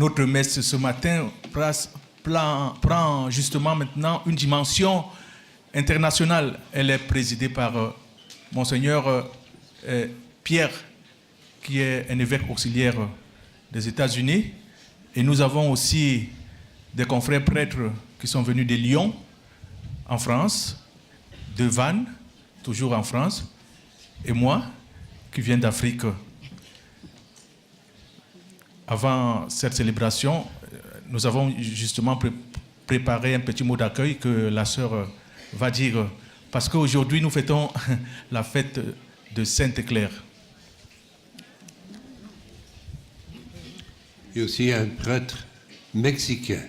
notre messe ce matin prend justement maintenant une dimension internationale. Elle est présidée par Monseigneur Pierre, qui est un évêque auxiliaire des États-Unis. Et nous avons aussi des confrères prêtres qui sont venus de Lyon, en France, de Vannes, toujours en France, et moi, qui viens d'Afrique. Avant cette célébration, nous avons justement préparé un petit mot d'accueil que la sœur va dire, parce qu'aujourd'hui nous fêtons la fête de Sainte-Claire. Il y a aussi un prêtre mexicain.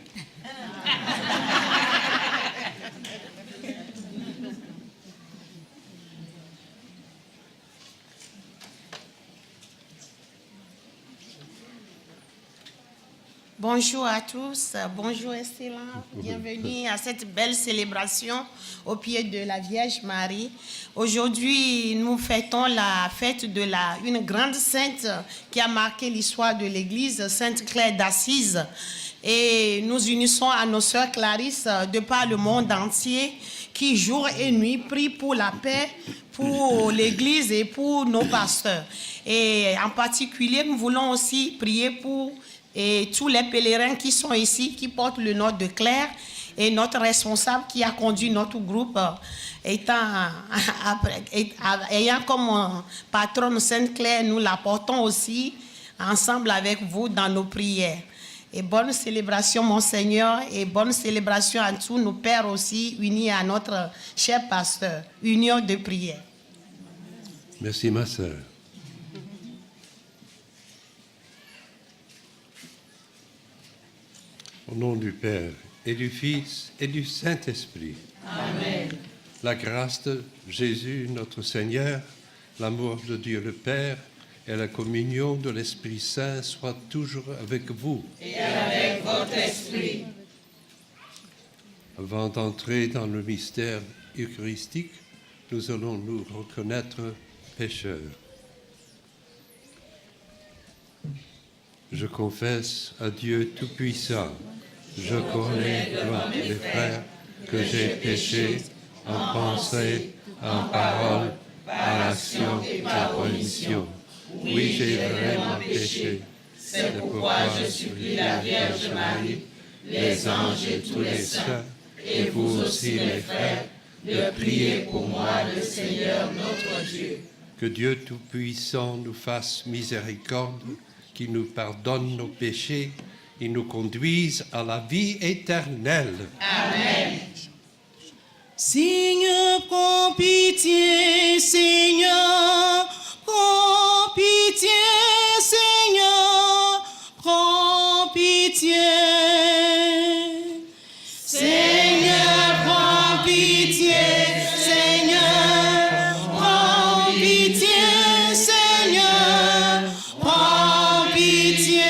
Bonjour à tous, bonjour Estella, bienvenue à cette belle célébration au pied de la Vierge Marie. Aujourd'hui, nous fêtons la fête de une grande sainte qui a marqué l'histoire de l'Église, Sainte Claire d'Assise. Et nous unissons à nos sœurs Clarisse de par le monde entier qui jour et nuit prient pour la paix, pour l'Église et pour nos pasteurs. Et en particulier, nous voulons aussi prier pour tous les pèlerins qui sont ici, qui portent le nom de Claire, et notre responsable qui a conduit notre groupe, ayant comme patronne Sainte Claire, nous la portons aussi ensemble avec vous dans nos prières. Et bonne célébration, Monseigneur, et bonne célébration à tous nos pères aussi, unis à notre cher pasteur. Union de prière. Merci, ma sœur. Au nom du Père, et du Fils, et du Saint-Esprit. Amen. La grâce de Jésus, notre Seigneur, l'amour de Dieu le Père, et la communion de l'Esprit Saint soient toujours avec vous. Et avec votre esprit. Avant d'entrer dans le mystère eucharistique, nous allons nous reconnaître pécheurs. Je confesse à Dieu Tout-Puissant, je connais devant mes frères que j'ai péché en pensée, en parole, par action et par omission. Oui, j'ai vraiment péché. C'est pourquoi je supplie la Vierge Marie, les anges et tous les saints, et vous aussi les frères, de prier pour moi le Seigneur notre Dieu. Que Dieu Tout-Puissant nous fasse miséricorde, qu'il nous pardonne nos péchés et nous conduise à la vie éternelle. Amen. Seigneur, prends pitié, Seigneur, prends pitié, Seigneur, prends pitié. Seigneur, prends pitié, Seigneur, prends pitié, Seigneur, prends pitié.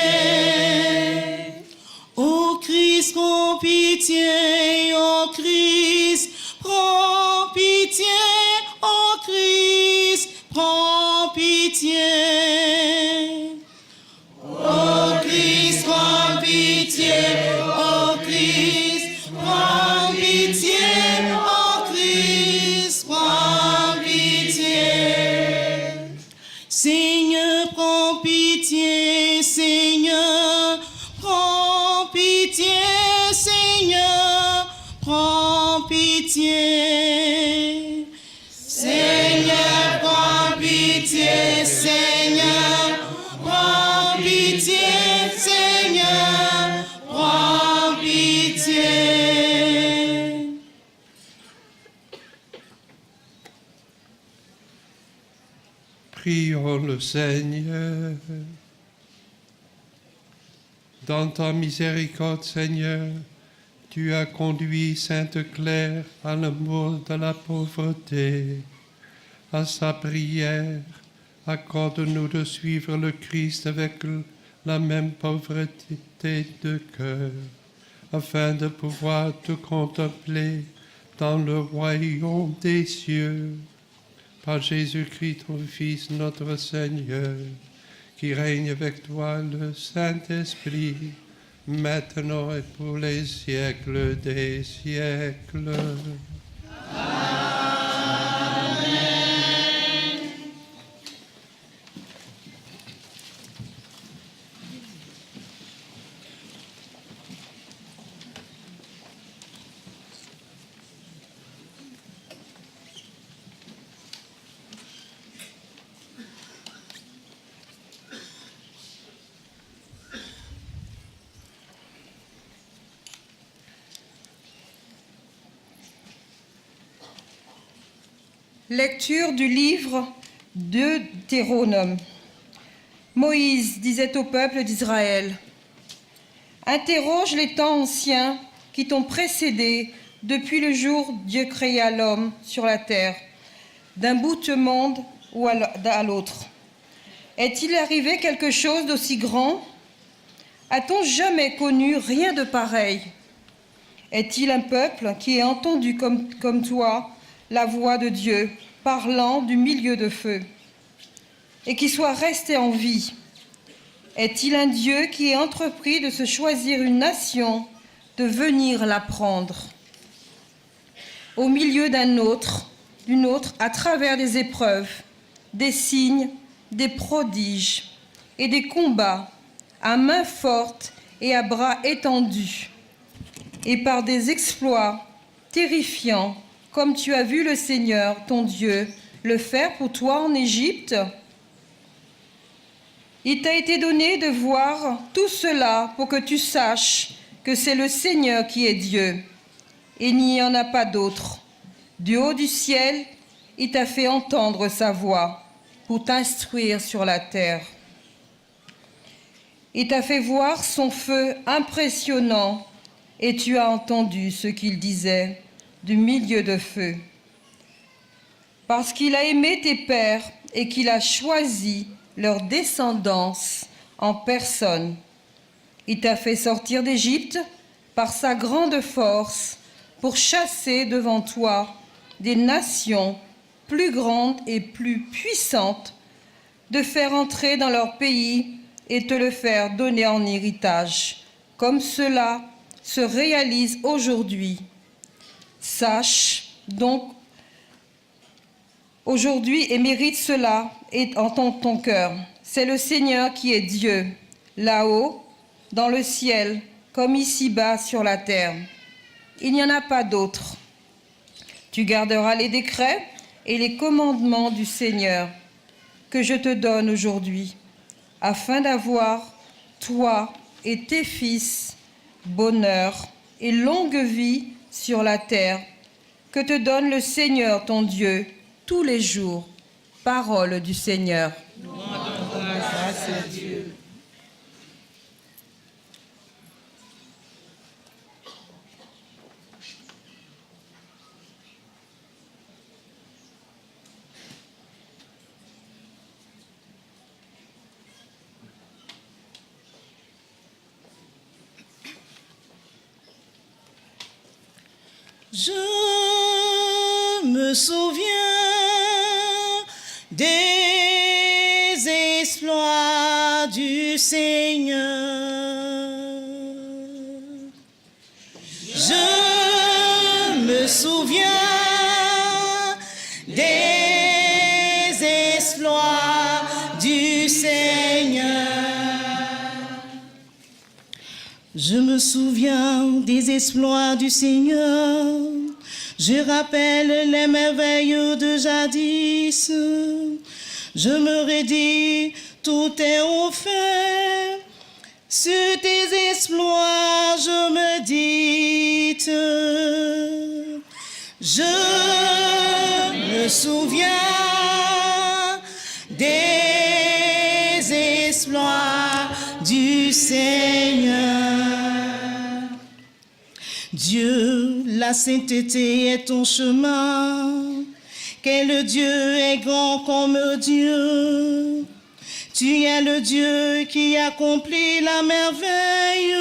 Ô Christ, prends pitié, ô Christ, prends pitié, ô Christ, prends pitié. Ô Christ, prends pitié, ô Christ, prends pitié, ô Christ, prends pitié. Seigneur, prends pitié, Seigneur, prends pitié, Seigneur, prends pitié. Seigneur, prends pitié, Seigneur, prends pitié, Seigneur, prends pitié. Prions le Seigneur. Dans ta miséricorde, Seigneur, tu as conduit Sainte Claire à l'amour de la pauvreté. À sa prière, accorde-nous de suivre le Christ avec la même pauvreté de cœur, afin de pouvoir te contempler dans le royaume des cieux. Par Jésus-Christ, ton Fils, notre Seigneur, qui règne avec toi le Saint-Esprit, maintenant et pour les siècles des siècles. Lecture du livre de Deutéronome. Moïse disait au peuple d'Israël: Interroge les temps anciens qui t'ont précédé depuis le jour où Dieu créa l'homme sur la terre, d'un bout de monde ou à l'autre. Est-il arrivé quelque chose d'aussi grand? A-t-on jamais connu rien de pareil? Est-il un peuple qui ait entendu comme toi la voix de Dieu parlant du milieu de feu et qui soit resté en vie? Est-il un Dieu qui ait entrepris de se choisir une nation, de venir la prendre au milieu d'une autre, à travers des épreuves, des signes, des prodiges et des combats, à main forte et à bras étendus, et par des exploits terrifiants, comme tu as vu le Seigneur, ton Dieu, le faire pour toi en Égypte? Il t'a été donné de voir tout cela pour que tu saches que c'est le Seigneur qui est Dieu, et il n'y en a pas d'autre. Du haut du ciel, il t'a fait entendre sa voix pour t'instruire sur la terre. Il t'a fait voir son feu impressionnant, et tu as entendu ce qu'il disait du milieu de feu. Parce qu'il a aimé tes pères et qu'il a choisi leur descendance en personne. Il t'a fait sortir d'Égypte par sa grande force pour chasser devant toi des nations plus grandes et plus puissantes, de faire entrer dans leur pays et te le faire donner en héritage, comme cela se réalise aujourd'hui. Sache donc aujourd'hui et mérite cela et entends ton cœur. C'est le Seigneur qui est Dieu, là-haut, dans le ciel, comme ici-bas sur la terre. Il n'y en a pas d'autre. Tu garderas les décrets et les commandements du Seigneur que je te donne aujourd'hui, afin d'avoir, toi et tes fils, bonheur et longue vie sur la terre, que te donne le Seigneur ton Dieu tous les jours. Parole du Seigneur. Grâce à Dieu. Je me souviens des exploits du Seigneur. Je me souviens des exploits du Seigneur. Je me souviens des exploits du Seigneur. Je rappelle les merveilles de jadis. Je me redis, tout est offert. Sur tes exploits, je médite. Je me souviens des exploits du Seigneur. Dieu, la sainteté est ton chemin. Quel Dieu est grand comme Dieu. Tu es le Dieu qui accomplit la merveille,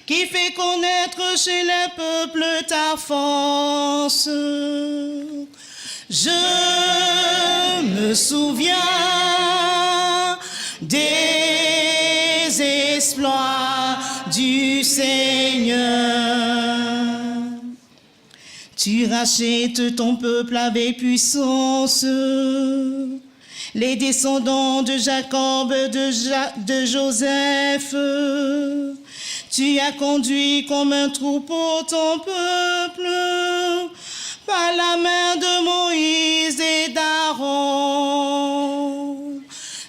qui fait connaître chez les peuples ta force. Je me souviens des exploits du Seigneur. Tu rachètes ton peuple avec puissance, les descendants de Jacob, de Joseph. Tu as conduit comme un troupeau ton peuple par la main de Moïse et d'Aaron.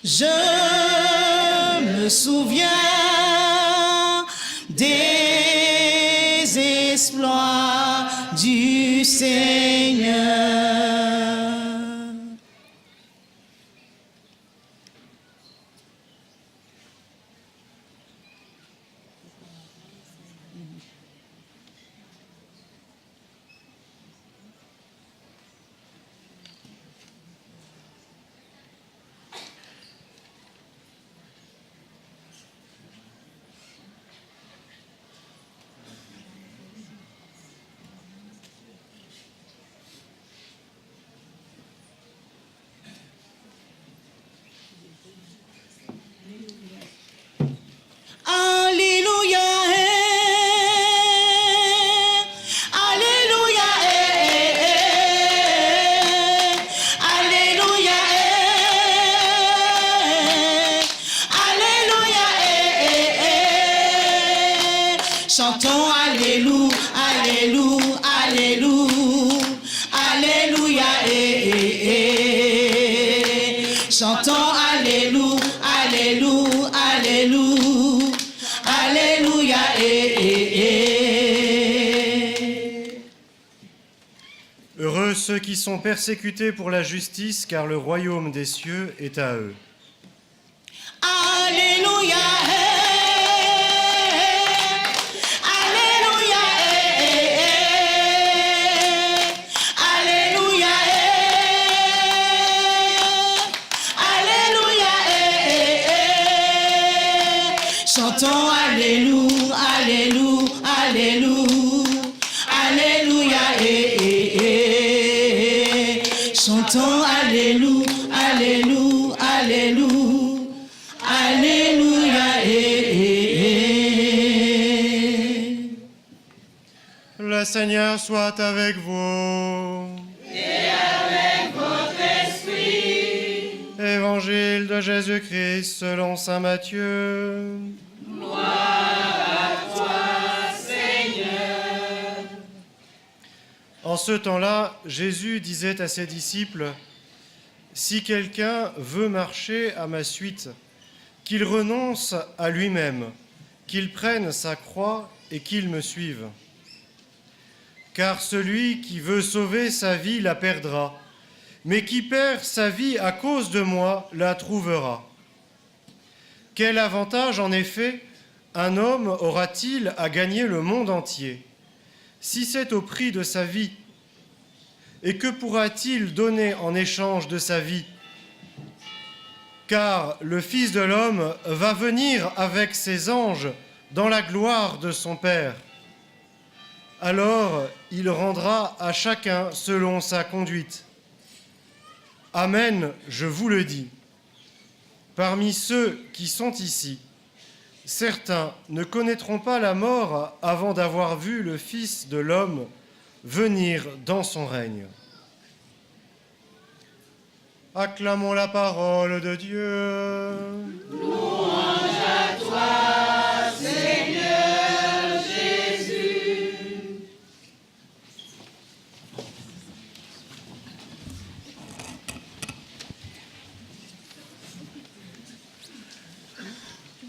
Je me souviens des exploits du Seigneur. Alléluia, Alléluia, Alléluia, Alléluia, chantons Alléluia, Alléluia, Alléluia, Alléluia, chantons Alléluia, Alléluia, Alléluia. Alléluia, Heureux ceux qui sont persécutés pour la justice, car le royaume des cieux est à eux. Alléluia, Alléluia, Alléluia, Alléluia, chantons Alléluia, Alléluia, Alléluia, Alléluia, chantons Alléluia, Alléluia, Alléluia, Alléluia. Le Seigneur soit avec vous. Et avec votre esprit. Évangile de Jésus-Christ selon saint Matthieu. En ce temps-là, Jésus disait à ses disciples, « Si quelqu'un veut marcher à ma suite, qu'il renonce à lui-même, qu'il prenne sa croix et qu'il me suive. Car celui qui veut sauver sa vie la perdra, mais qui perd sa vie à cause de moi la trouvera. Quel avantage, en effet, un homme aura-t-il à gagner le monde entier, si c'est au prix de sa vie? Et que pourra-t-il donner en échange de sa vie? Car le Fils de l'homme va venir avec ses anges dans la gloire de son Père. Alors il rendra à chacun selon sa conduite. Amen, je vous le dis. Parmi ceux qui sont ici, certains ne connaîtront pas la mort avant d'avoir vu le Fils de l'homme venir dans son règne. Acclamons la parole de Dieu. Louange à toi, Seigneur Jésus.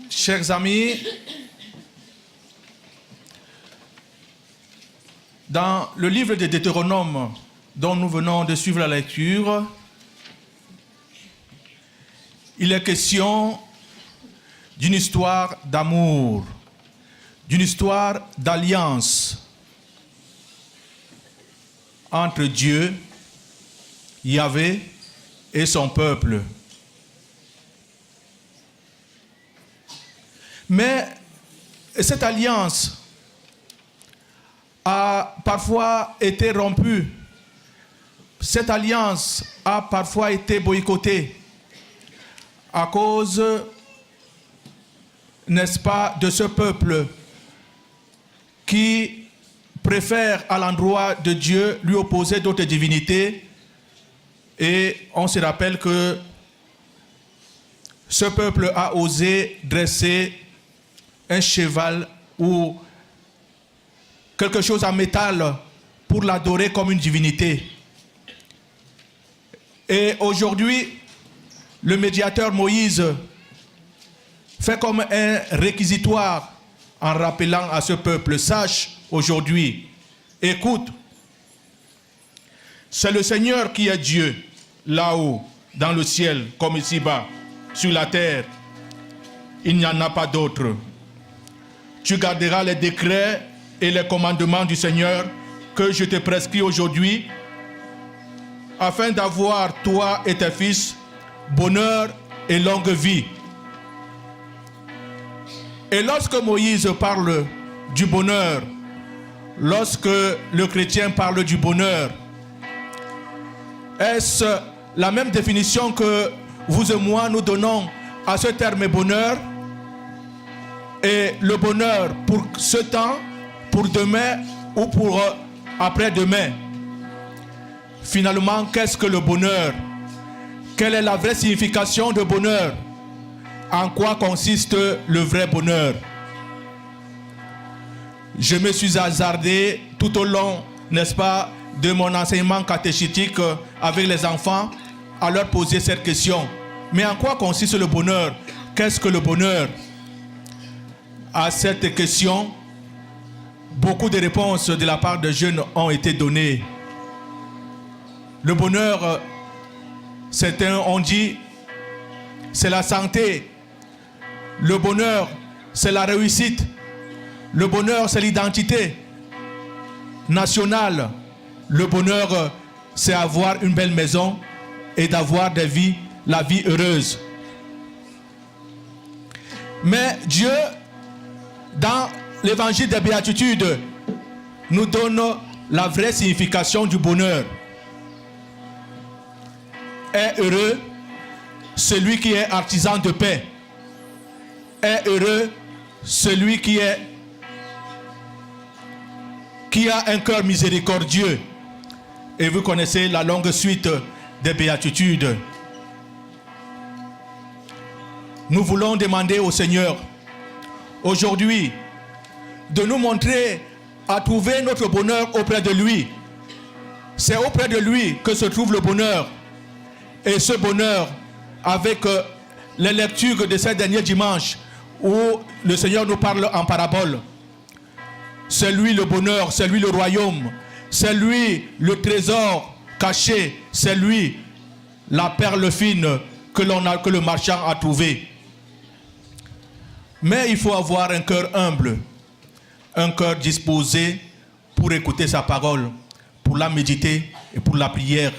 Chers amis, dans le livre de Deutéronome dont nous venons de suivre la lecture, il est question d'une histoire d'amour, d'une histoire d'alliance entre Dieu, Yahvé, et son peuple. Mais cette alliance a parfois été rompue. Cette alliance a parfois été boycottée à cause n'est-ce pas, de ce peuple qui préfère à l'endroit de Dieu lui opposer d'autres divinités. Et on se rappelle que ce peuple a osé dresser un cheval ou quelque chose en métal pour l'adorer comme une divinité. Et aujourd'hui, le médiateur Moïse fait comme un réquisitoire en rappelant à ce peuple, sache aujourd'hui, écoute, c'est le Seigneur qui est Dieu, là-haut, dans le ciel, comme ici-bas, sur la terre. Il n'y en a pas d'autre. Tu garderas les décrets et les commandements du Seigneur que je te prescris aujourd'hui, afin d'avoir, toi et tes fils, bonheur et longue vie. Et lorsque Moïse parle du bonheur, lorsque le chrétien parle du bonheur, est-ce la même définition que vous et moi nous donnons à ce terme bonheur? Et le bonheur pour ce temps, pour demain ou pour après-demain? Finalement, qu'est-ce que le bonheur? Quelle est la vraie signification de bonheur? En quoi consiste le vrai bonheur? Je me suis hasardé tout au long, n'est-ce pas, de mon enseignement catéchétique avec les enfants à leur poser cette question. Mais en quoi consiste le bonheur? Qu'est-ce que le bonheur? À cette question, beaucoup de réponses de la part de jeunes ont été données. Le bonheur, certains ont dit, c'est la santé. Le bonheur, c'est la réussite. Le bonheur, c'est l'identité nationale. Le bonheur, c'est avoir une belle maison et d'avoir la vie heureuse. Mais Dieu, dans l'évangile des béatitudes, nous donne la vraie signification du bonheur. Est heureux celui qui est artisan de paix. Est heureux celui qui a un cœur miséricordieux. Et vous connaissez la longue suite des béatitudes. Nous voulons demander au Seigneur aujourd'hui de nous montrer à trouver notre bonheur auprès de lui. C'est auprès de lui que se trouve le bonheur. Et ce bonheur, avec les lectures de ces derniers dimanches où le Seigneur nous parle en parabole, c'est lui le bonheur, c'est lui le royaume, c'est lui le trésor caché, c'est lui la perle fine que le marchand a trouvée. Mais il faut avoir un cœur humble, un cœur disposé pour écouter sa parole, pour la méditer et pour la prière.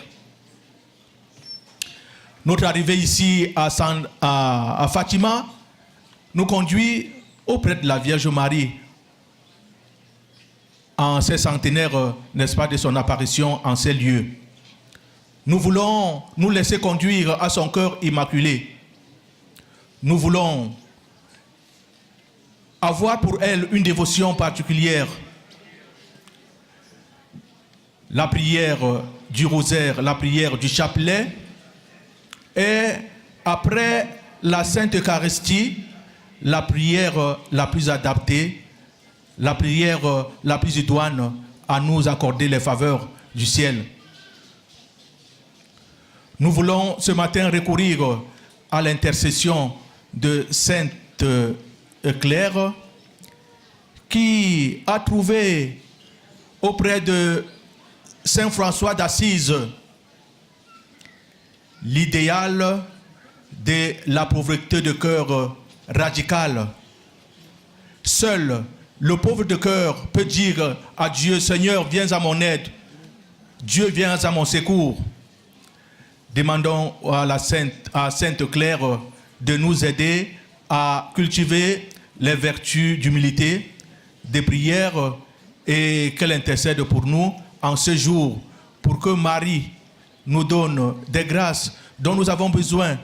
Notre arrivée ici à Fatima nous conduit auprès de la Vierge Marie en ces centenaires, n'est-ce pas, de son apparition en ces lieux. Nous voulons nous laisser conduire à son cœur immaculé. Nous voulons avoir pour elle une dévotion particulière. La prière du rosaire, la prière du chapelet. Et après la Sainte Eucharistie, la prière la plus adaptée, la prière la plus idoine à nous accorder les faveurs du ciel. Nous voulons ce matin recourir à l'intercession de Sainte Claire, qui a trouvé auprès de Saint François d'Assise l'idéal de la pauvreté de cœur radicale. Seul le pauvre de cœur peut dire à Dieu, Seigneur, viens à mon aide. Dieu, viens à mon secours. Demandons à Sainte Claire de nous aider à cultiver les vertus d'humilité, de prière, et qu'elle intercède pour nous en ce jour, pour que Marie nous donne des grâces dont nous avons besoin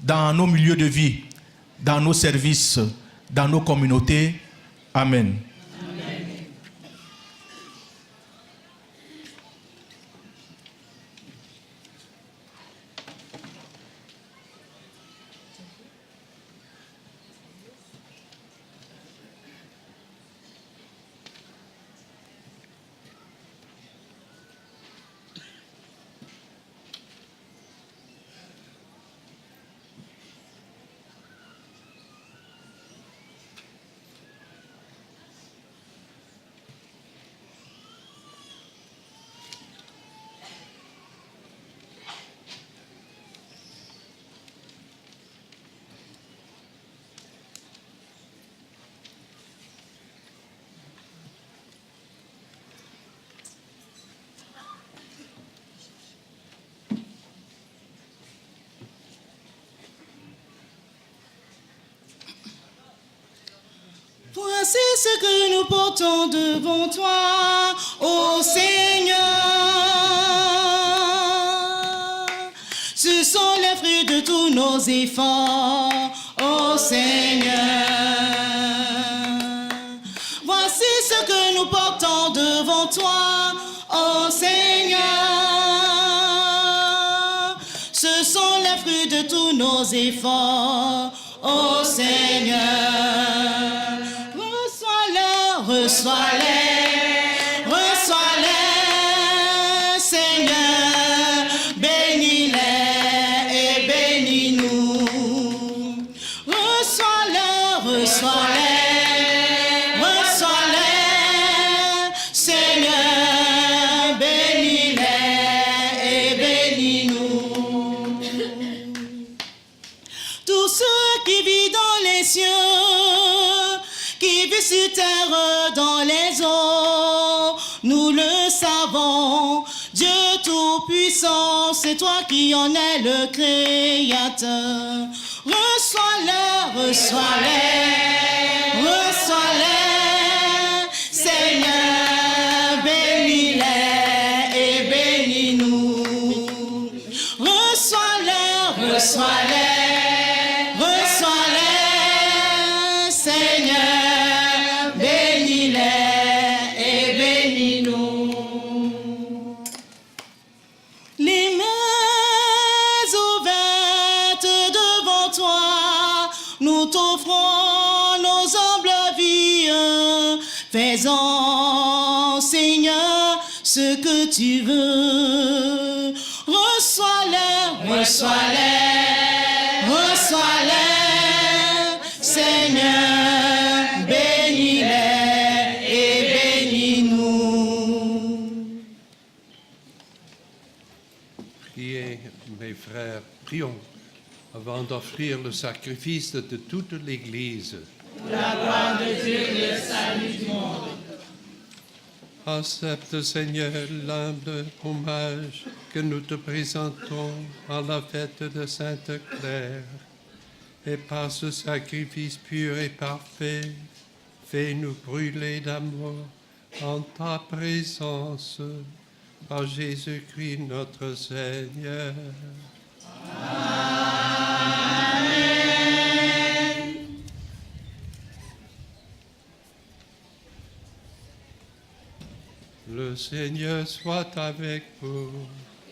dans nos milieux de vie, dans nos services, dans nos communautés. Amen. Voici ce que nous portons devant toi, ô Seigneur. Ce sont les fruits de tous nos efforts, ô Seigneur. Voici ce que nous portons devant toi, ô Seigneur. Ce sont les fruits de tous nos efforts, ô Seigneur. Reçois-les, reçois-les, Seigneur, bénis-les et bénis-nous. Reçois-les, reçois-les, reçois-les, Seigneur, bénis-les et bénis-nous. Tous ceux qui vivent dans les cieux, qui vit sur terre dans les eaux, nous le savons, Dieu Tout-Puissant, c'est toi qui en es le Créateur. Reçois-les, reçois-les, reçois-les, Seigneur, bénis-les et bénis-nous. Reçois-les, reçois-les. Fais-en, Seigneur, ce que tu veux. Reçois-les, reçois-les, reçois-les, Seigneur, bénis-les et bénis-nous. Priez, mes frères, prions avant d'offrir le sacrifice de toute l'Église. Pour la gloire de Dieu et le salut du monde. Accepte, Seigneur, l'humble hommage que nous te présentons à la fête de Sainte Claire. Et par ce sacrifice pur et parfait, fais-nous brûler d'amour en ta présence. Par Jésus-Christ notre Seigneur. Le Seigneur soit avec vous.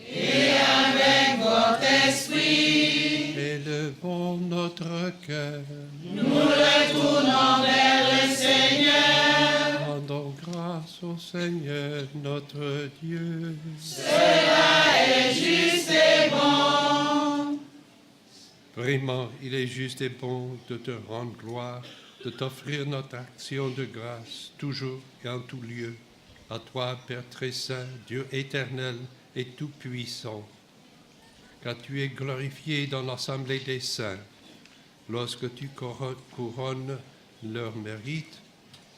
Et avec votre esprit. Élevons notre cœur. Nous le tournons vers le Seigneur. Rendons grâce au Seigneur notre Dieu. Cela est juste et bon. Vraiment, il est juste et bon de te rendre gloire, de t'offrir notre action de grâce, toujours et en tout lieu. À toi, Père très saint, Dieu éternel et tout-puissant, car tu es glorifié dans l'assemblée des saints. Lorsque tu couronnes leur mérite,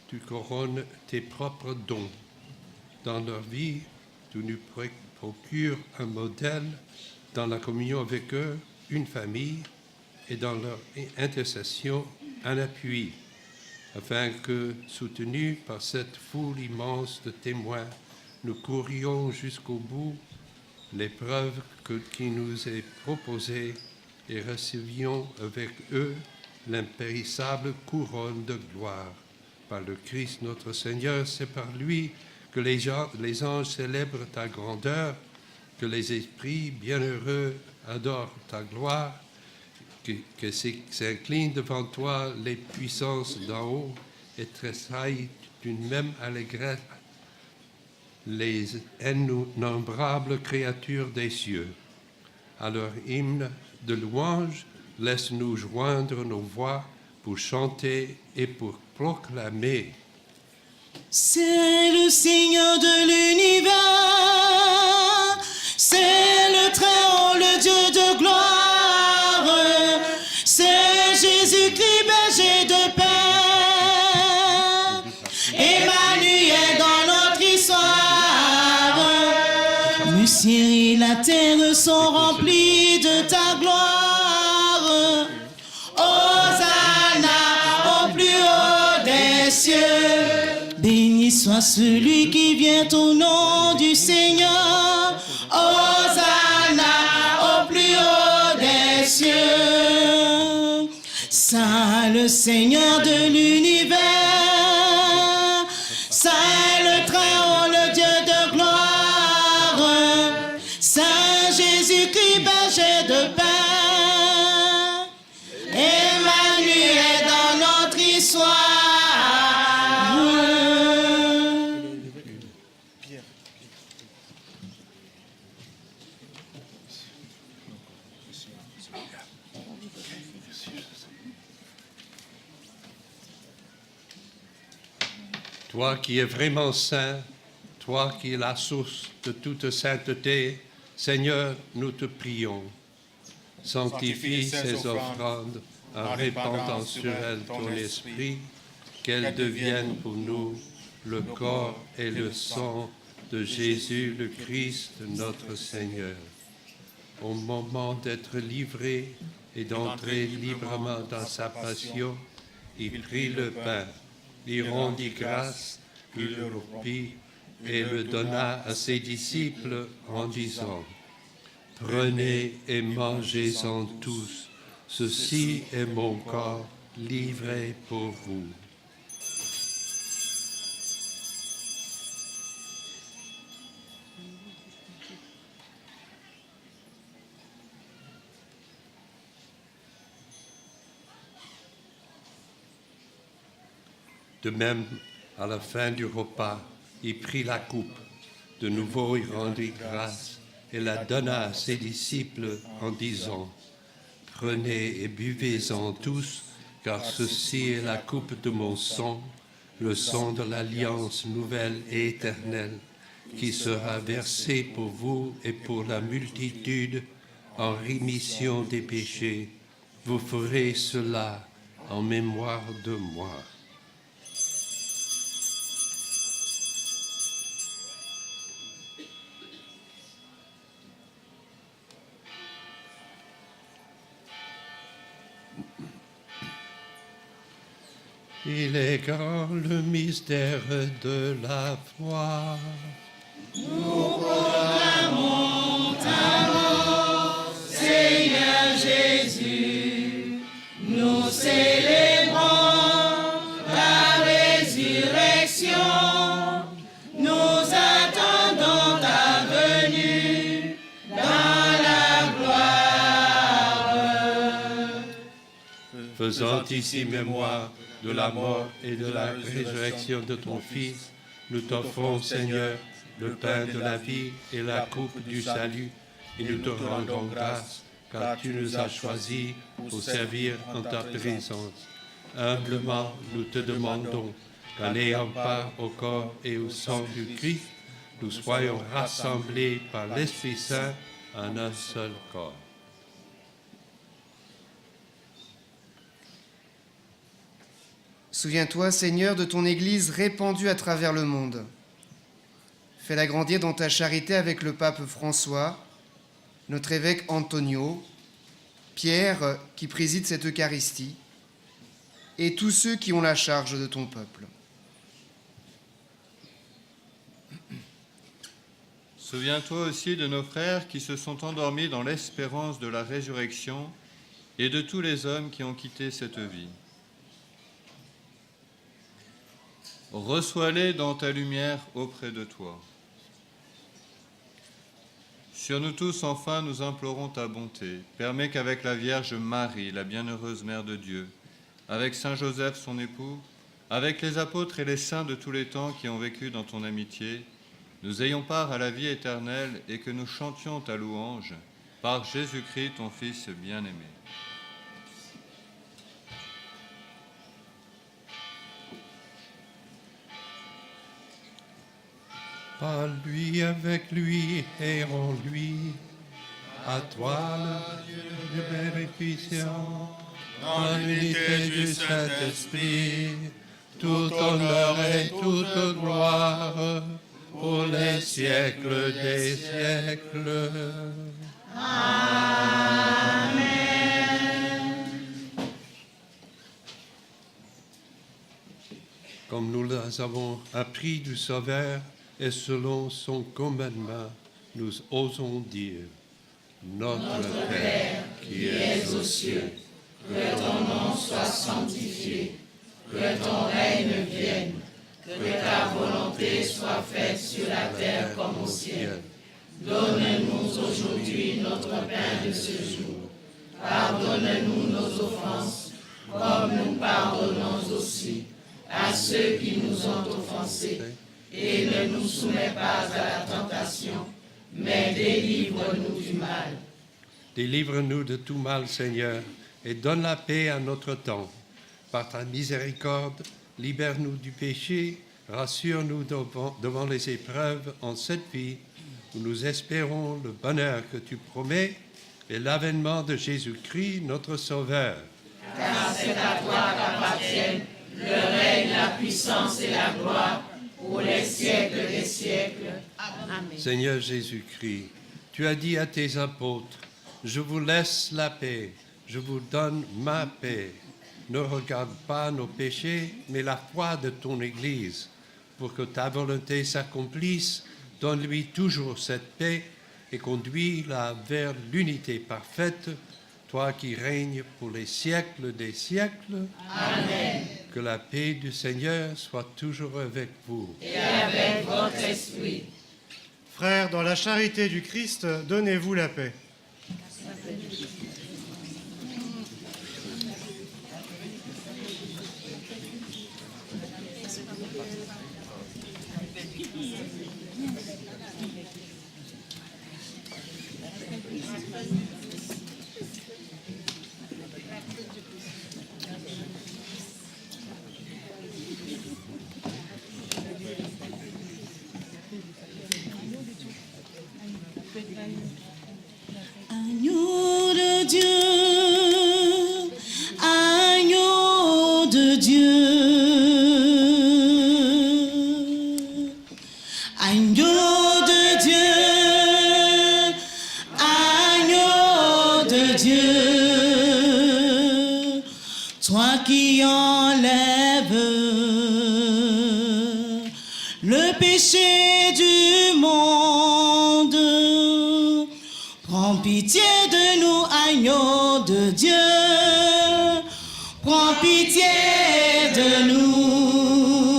tu couronnes tes propres dons. Dans leur vie, tu nous procures un modèle dans la communion avec eux, une famille, et dans leur intercession, un appui, afin que, soutenus par cette foule immense de témoins, nous courions jusqu'au bout l'épreuve qui nous est proposée et recevions avec eux l'impérissable couronne de gloire. Par le Christ notre Seigneur, c'est par lui que les anges célèbrent ta grandeur, que les esprits bienheureux adorent ta gloire, que s'inclinent devant toi les puissances d'en haut et tressaillent d'une même allégresse les innombrables créatures des cieux. À leur hymne de louange, laisse-nous joindre nos voix pour chanter et pour proclamer. C'est le Seigneur de l'univers, c'est le Très-Haut, le Dieu de gloire, c'est Jésus-Christ, berger de paix, Emmanuel dans notre histoire. Le ciel et la terre sont remplis de ta gloire. Hosanna au plus haut des cieux. Béni soit celui qui vient au nom du Seigneur. Hosanna au plus haut des cieux. Saint le Seigneur de l'univers. Saint le Très-Haut, le Dieu de gloire. Saint Jésus-Christ, berger de paix. Emmanuel dans notre histoire. Toi qui es vraiment saint, toi qui es la source de toute sainteté, Seigneur, nous te prions. Sanctifie ces offrandes en répandant sur elles ton esprit, qu'elles deviennent pour nous le corps et le sang de Jésus le Christ, notre Seigneur. Au moment d'être livré et d'entrer librement dans sa passion, il prit le pain, il rendit grâce, il le rompit et le donna à ses disciples en disant: Prenez et mangez-en tous, ceci est mon corps livré pour vous. De même, à la fin du repas, il prit la coupe. De nouveau, il rendit grâce et la donna à ses disciples en disant: Prenez et buvez-en tous, car ceci est la coupe de mon sang, le sang de l'alliance nouvelle et éternelle, qui sera versé pour vous et pour la multitude en rémission des péchés. Vous ferez cela en mémoire de moi. Il est grand le mystère de la foi. Nous proclamons ta mort, Seigneur Jésus. Nous célébrons ta résurrection. Nous attendons ta venue dans la gloire. Faisant ici mémoire de la mort et de la résurrection de ton Fils, nous t'offrons, Seigneur, le pain de la vie et la coupe du salut, et nous te rendons grâce, car tu nous as choisis pour servir en ta présence. Humblement, nous te demandons qu'en ayant part au corps et au sang du Christ, nous soyons rassemblés par l'Esprit Saint en un seul corps. Souviens-toi, Seigneur, de ton Église répandue à travers le monde. Fais-la grandir dans ta charité avec le pape François, notre évêque Antonio, Pierre qui préside cette Eucharistie, et tous ceux qui ont la charge de ton peuple. Souviens-toi aussi de nos frères qui se sont endormis dans l'espérance de la résurrection et de tous les hommes qui ont quitté cette vie. Reçois-les dans ta lumière auprès de toi. Sur nous tous, enfin, nous implorons ta bonté. Permets qu'avec la Vierge Marie, la bienheureuse Mère de Dieu, avec Saint Joseph, son époux, avec les apôtres et les saints de tous les temps qui ont vécu dans ton amitié, nous ayons part à la vie éternelle et que nous chantions ta louange par Jésus-Christ, ton Fils bien-aimé. Par lui, avec lui et en lui, à toi le Dieu de bénéficence, dans l'unité du Saint-Esprit, tout honneur et toute gloire, pour les siècles des siècles. Amen. Comme nous les avons appris du Sauveur et selon son commandement, nous osons dire: Notre Père qui es aux cieux, que ton nom soit sanctifié, que ton règne vienne, que ta volonté soit faite sur la terre comme au ciel. Donne-nous aujourd'hui notre pain de ce jour. Pardonne-nous nos offenses, comme nous pardonnons aussi à ceux qui nous ont offensés. Et ne nous soumets pas à la tentation, mais délivre-nous du mal. Délivre-nous de tout mal, Seigneur, et donne la paix à notre temps. Par ta miséricorde, libère-nous du péché, rassure-nous devant les épreuves en cette vie, où nous espérons le bonheur que tu promets et l'avènement de Jésus-Christ, notre Sauveur. Car c'est à toi qu'appartiennent le règne, la puissance et la gloire, pour les siècles des siècles. Amen. Seigneur Jésus-Christ, tu as dit à tes apôtres: Je vous laisse la paix, je vous donne ma paix. Ne regarde pas nos péchés, mais la foi de ton Église. Pour que ta volonté s'accomplisse, donne-lui toujours cette paix et conduis-la vers l'unité parfaite, toi qui règnes pour les siècles des siècles. Amen. Que la paix du Seigneur soit toujours avec vous. Et avec votre esprit. Frères, dans la charité du Christ, donnez-vous la paix. Agneau de Dieu, agneau de Dieu, agneau de Dieu, agneau de Dieu, toi qui enlèves le péché du monde. Prends pitié de nous, agneau de Dieu. Prends pitié de nous.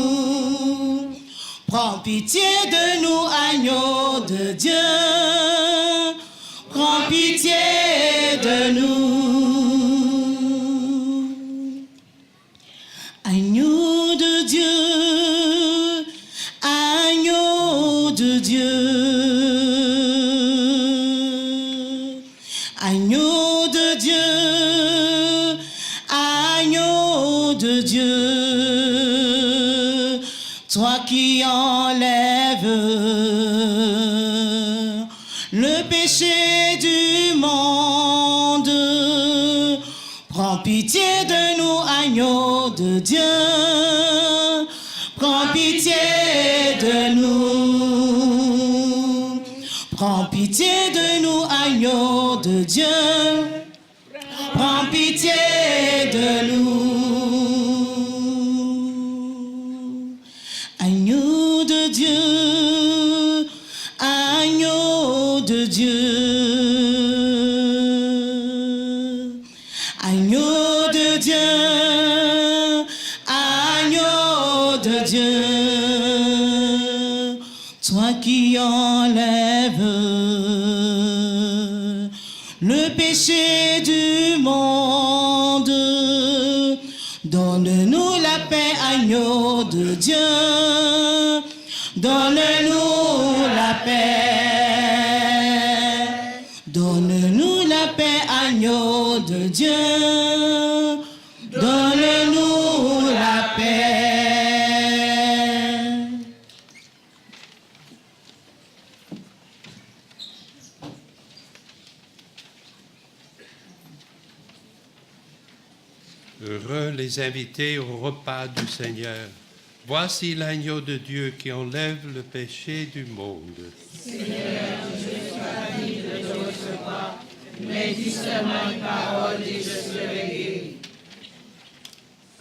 Prends pitié de nous, agneau de Dieu. Prends pitié de nous. Agneau de Dieu. Agneau de Dieu. Agneau de Dieu, agneau de Dieu, toi qui enlèves le péché du monde, prends pitié de nous, agneau de Dieu, prends pitié de nous, prends pitié de nous, agneau de Dieu, prends pitié de nous. Agneau de Dieu, agneau de Dieu, toi qui enlèves le péché du monde, donne-nous la paix, agneau de Dieu, donne-nous la paix, donne-nous la paix, agneau de Dieu, donne-nous la paix. Heureux les invités au repas du Seigneur. Voici l'agneau de Dieu qui enlève le péché du monde. Seigneur, je sois digne de te recevoir, mais dis seulement une parole et je serai guéri.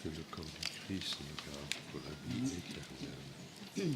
Que le corps du Christ nous garde pour la vie éternelle.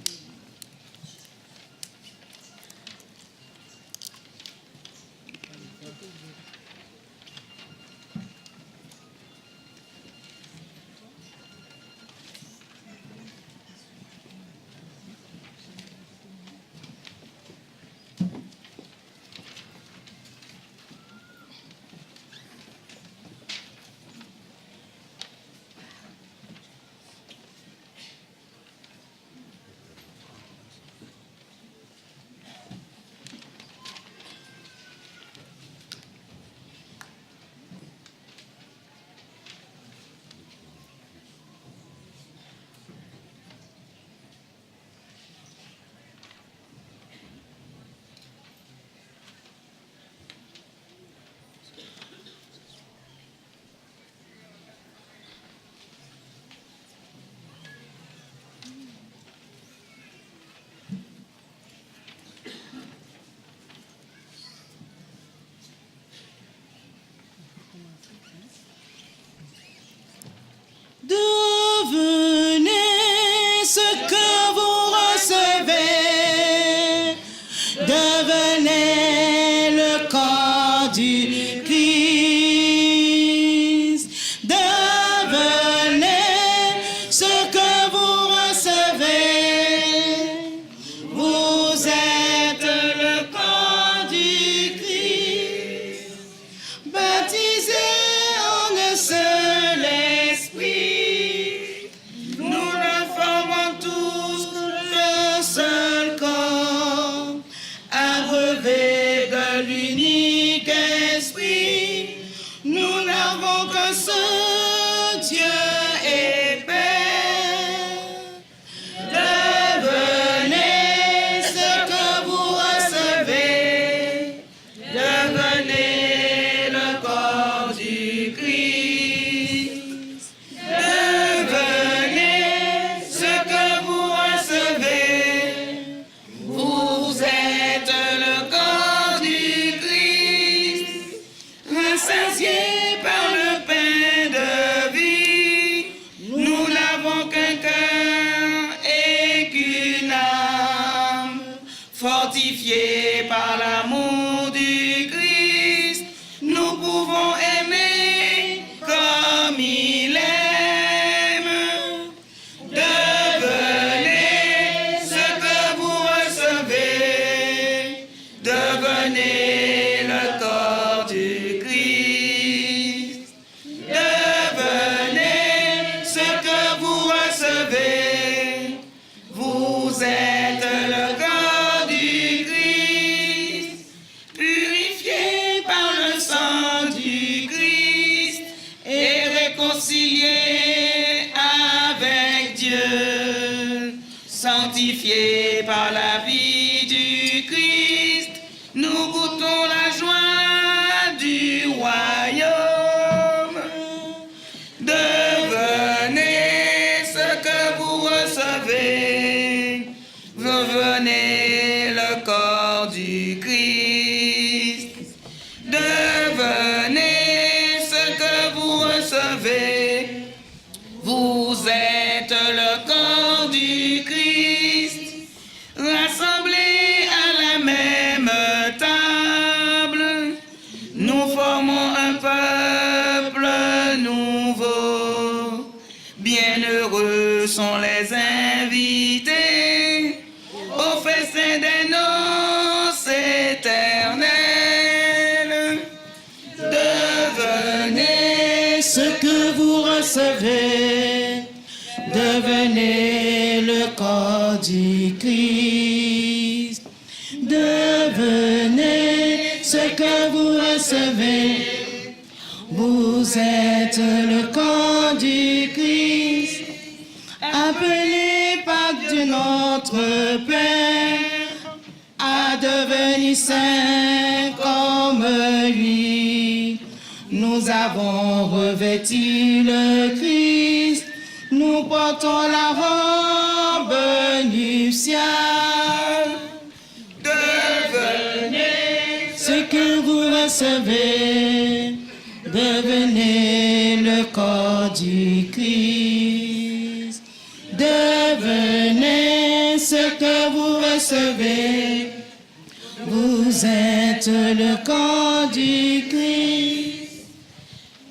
Devenez ce que vous recevez, devenez le corps du Christ, devenez ce que vous recevez, vous êtes le corps du Christ, baptisé en un seul esprit, nous le formons tous le seul corps, abreuvé de l'unique esprit, nous n'avons qu'un seul Dieu et Père. Devenez ce que vous recevez, devenez le corps du Christ, devenez ce que vous recevez, vous êtes le corps du Christ, rassasié par le pain de vie, nous n'avons qu'un cœur et qu'une âme, fortifiés par l'amour du Christ, nous pouvons aimer comme il aime. Devenez ce que vous recevez, devenez le corps du Christ, devenez ce que vous recevez, vous êtes le corps du Christ, purifié par le sang du Christ et réconcilié avec Dieu, sanctifié par la vie du Christ, nous goûtons la joie du royaume. Devenez ce que vous recevez, devenez le corps du Christ, devenez ce que vous recevez, vous êtes le corps du Christ, rassemblés à la même table, nous formons un peuple nouveau. Bienheureux sont les invités au festin recevez. Vous êtes le corps du Christ, appelé par Dieu notre Père à devenir saint comme lui. Nous avons revêtu le Christ, nous portons la robe nuptiale. Devenez ce que vous recevez, devenez le corps du Christ. Devenez ce que vous recevez, vous êtes le corps du Christ.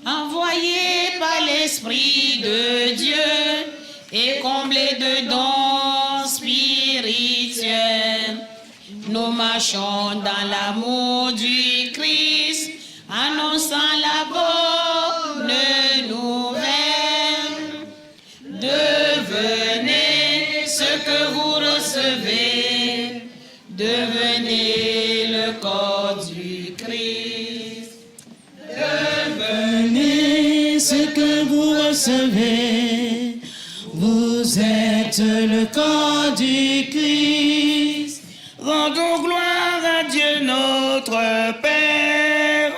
Envoyé par l'Esprit de Dieu et comblé de dons spirituels, nous marchons dans l'amour du Christ, annonçant la bonne nouvelle. Devenez ce que vous recevez, devenez le corps du Christ. Devenez ce que vous recevez, vous êtes le corps du Christ. Rendons gloire à Dieu notre Père,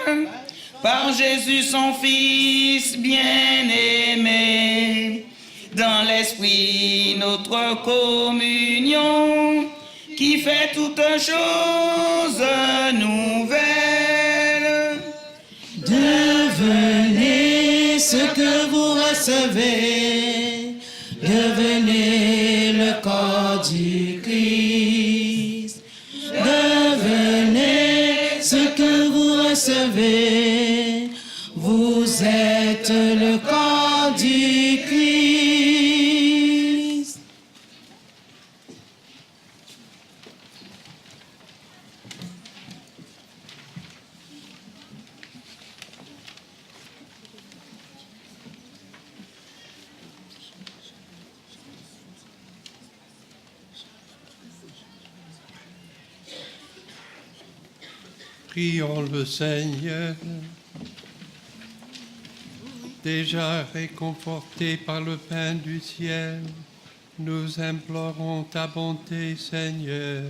par Jésus son Fils bien-aimé, dans l'Esprit notre communion, qui fait toutes choses nouvelles. Devenez ce que vous recevez, devenez le corps du Christ. Devenez ce que vous recevez, vous êtes le corps du Christ. Prions le Seigneur. Déjà réconfortés par le pain du ciel, nous implorons ta bonté, Seigneur.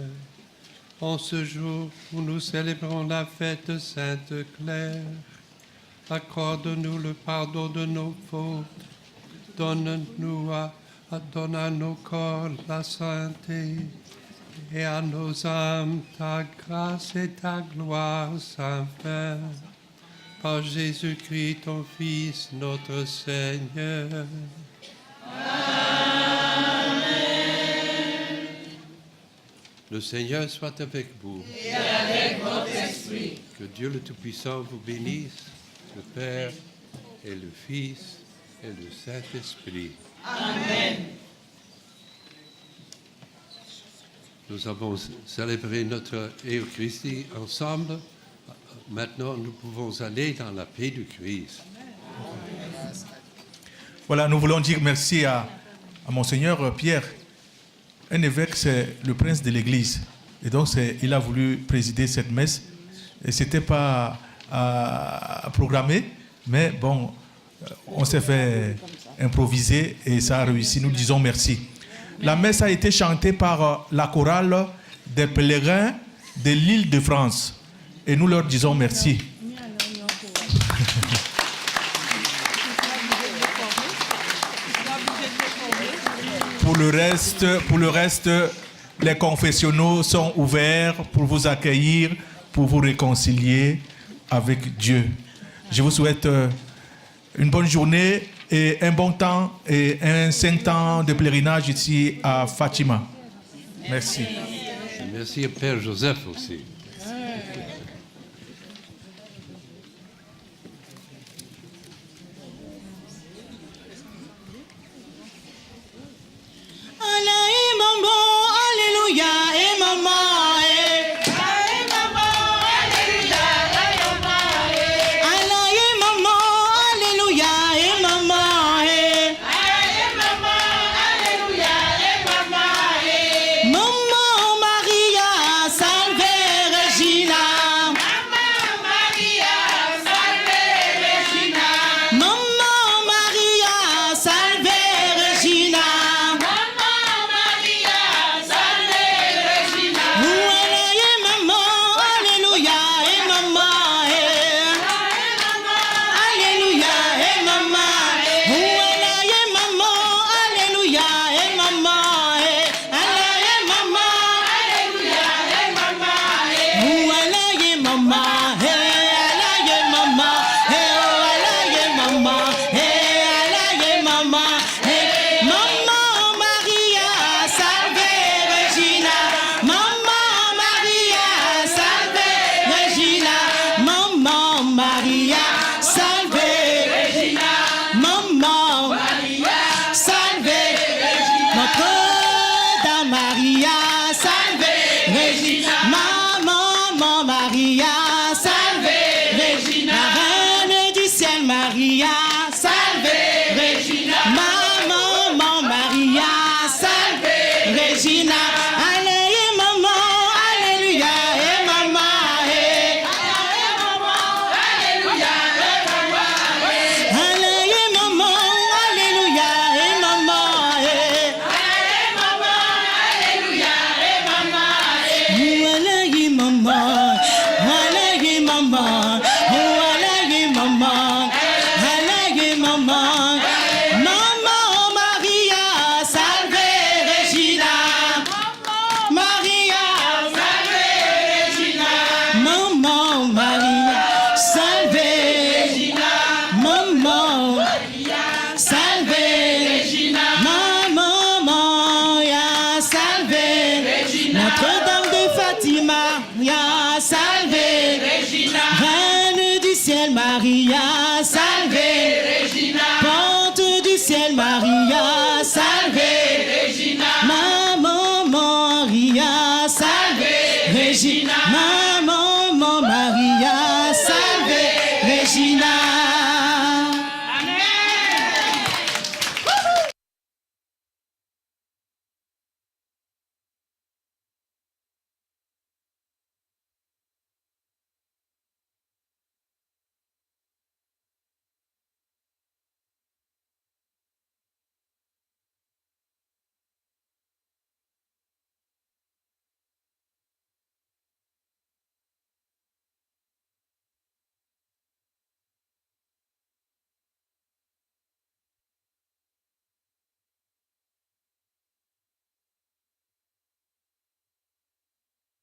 En ce jour où nous célébrons la fête Sainte Claire, accorde-nous le pardon de nos fautes. Donne à nos corps la sainteté et à nos âmes ta grâce et ta gloire sans fin. Par Jésus-Christ, ton Fils, notre Seigneur. Amen. Le Seigneur soit avec vous. Et avec votre esprit. Que Dieu le Tout-Puissant vous bénisse, le Père et le Fils et le Saint-Esprit. Amen. Nous avons célébré notre Eucharistie ensemble. Maintenant, nous pouvons aller dans la paix du Christ. Voilà, nous voulons dire merci à Monseigneur Pierre. Un évêque, c'est le prince de l'Église. Et donc, il a voulu présider cette messe. Et ce n'était pas programmé, mais bon, on s'est fait improviser et ça a réussi. Nous disons merci. La messe a été chantée par la chorale des pèlerins de l'île de France. Et nous leur disons merci. Pour le reste, les confessionnaux sont ouverts pour vous accueillir, pour vous réconcilier avec Dieu. Je vous souhaite une bonne journée et un bon temps et un saint temps de pèlerinage ici à Fatima. Merci. Merci au Père Joseph aussi. Maman Maria, salve Regina. dit Maria, salve Regina, Reine du ciel, Maria, salve Regina, Porte du ciel, Maria, salve Regina, Maman Maria, salve Regina,